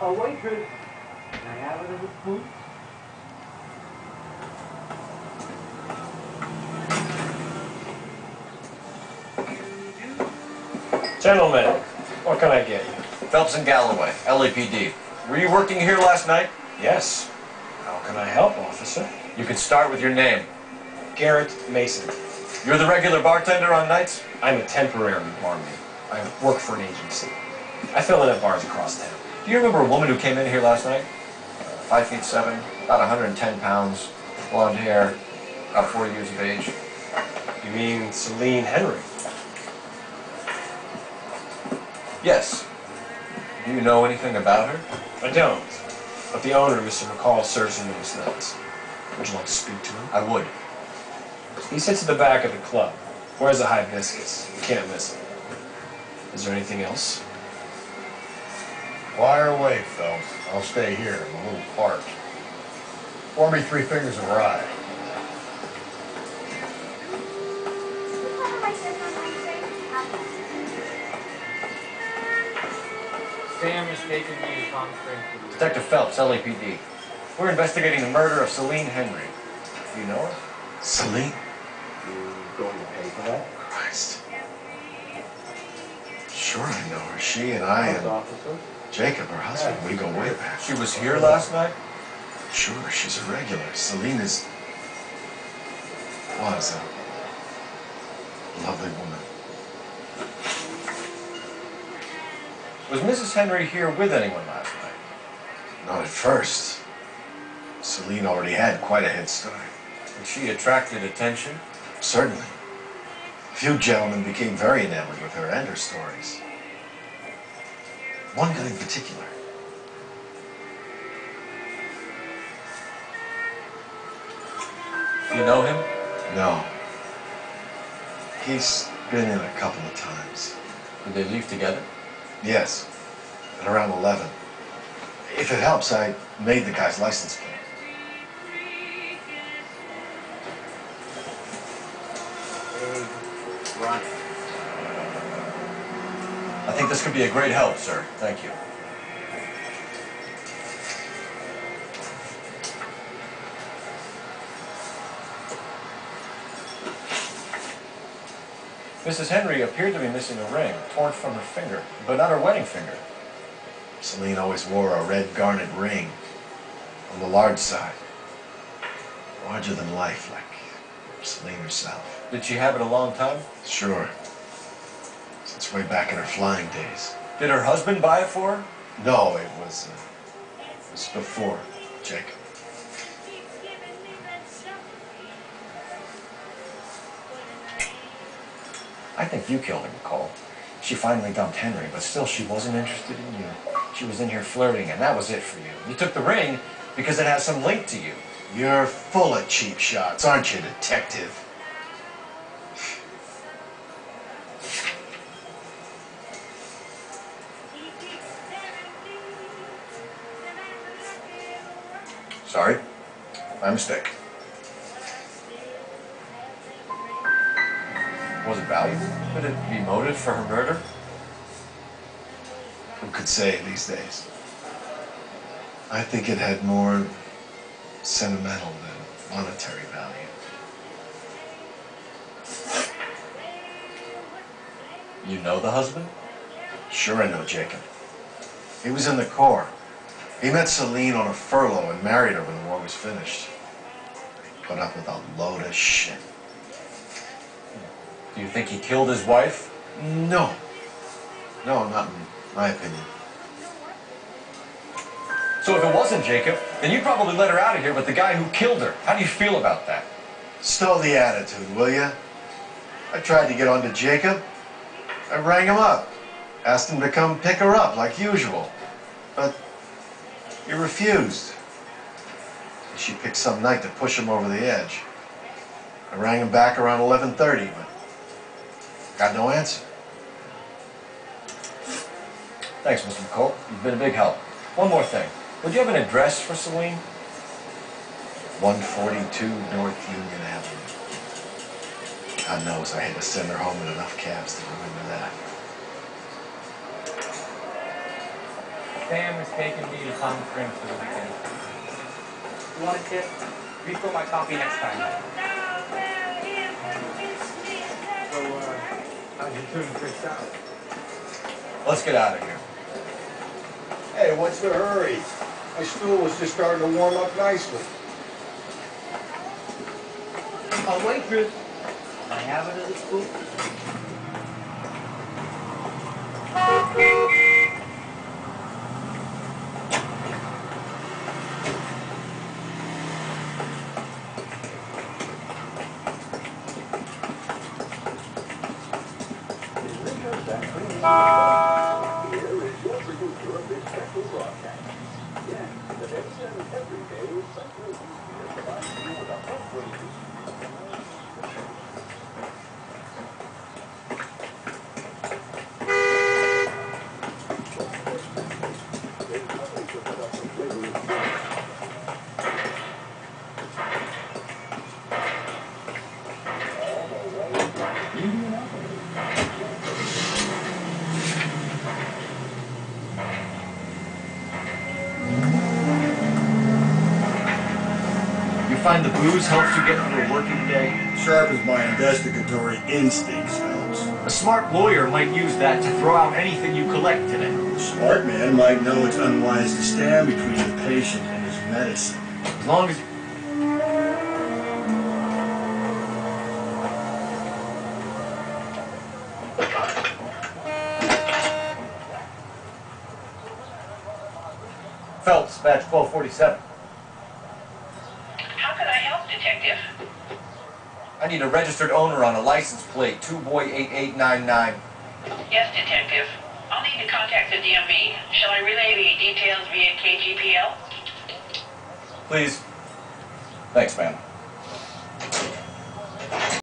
A waitress. Can I have it as a spoon? Gentlemen, what can I get you? Phelps and Galloway, LAPD. Were you working here last night? Yes. How can I help, officer? You can start with your name. Garrett Mason. You're the regular bartender on nights? I'm a temporary barmaid. I work for an agency. I fill in at bars across town. Do you remember a woman who came in here last night? 5'7", about 110 pounds, blonde hair, about 40 years of age. You mean Celine Henry? Yes. Do you know anything about her? I don't. But the owner, Mr. McCall, serves him those nights. Would you like to speak to him? I would. He sits at the back of the club. Wears a hibiscus. You can't miss him. Is there anything else? Fire away, Phelps. I'll stay here. I'm a little parched. Pour me 3 fingers of rye. Sam mistaken me as Tom Spring. Detective Phelps, LAPD. We're investigating the murder of Celine Henry. Do you know her? Celine? You going to pay for that? Christ. Sure I know her. She and I and Officer. Jacob, her husband, we go way back. She was here last night? Sure, she's a regular. Celine was a lovely woman. Was Mrs. Henry here with anyone last night? Not at first. Celine already had quite a head start. And she attracted attention? Certainly. A few gentlemen became very enamored with her and her stories. One guy in particular. You know him? No. He's been in a couple of times. Did they leave together? Yes. At around 11. If it helps, I made the guy's license plate. Right. I think this could be a great help, sir. Thank you. Mrs. Henry appeared to be missing a ring, torn from her finger, but not her wedding finger. Celine always wore a red garnet ring on the large side. Larger than life, like Celine herself. Did she have it a long time? Sure. Since way back in her flying days. Did her husband buy it for her? No, it was before Jacob. I think you killed her, McCall. She finally dumped Henry, but still she wasn't interested in you. She was in here flirting, and that was it for you. You took the ring because it has some link to you. You're full of cheap shots, aren't you, detective? Sorry. My mistake. Was it valuable? Could it be motive for her murder? Who could say these days? I think it had more sentimental than monetary value. You know the husband? Sure I know Jacob. He was in the Corps. He met Celine on a furlough and married her when the war was finished. He put up with a load of shit. Do you think he killed his wife? No. No, not in my opinion. So if it wasn't Jacob, then you probably let her out of here with the guy who killed her. How do you feel about that? Stow the attitude, will ya? I tried to get onto Jacob. I rang him up. Asked him to come pick her up like usual. But he refused. She picked some night to push him over the edge. I rang him back around 11:30, but got no answer. Thanks, Mr. McCall. You've been a big help. One more thing. Would you have an address for Celine? 142 North Union Avenue. God knows I had to send her home in enough cabs to remember that. Sam is taking me to Palm Springs for the weekend. You want a tip? Refill my coffee next time. So, how's your tuna fish salad? Let's get out of here. Hey, what's the hurry? My stool was just starting to warm up nicely. Oh, waitress. Can I have another scoop? Find the booze helps you get through a working day? Sharp as my investigatory instincts, Phelps. A smart lawyer might use that to throw out anything you collect today. A smart man might know it's unwise to stand between the patient and his medicine. As long as... Phelps, badge 1247. Detective. I need a registered owner on a license plate, 2boy8899. Yes, Detective. I'll need to contact the DMV. Shall I relay the details via KGPL? Please. Thanks, ma'am.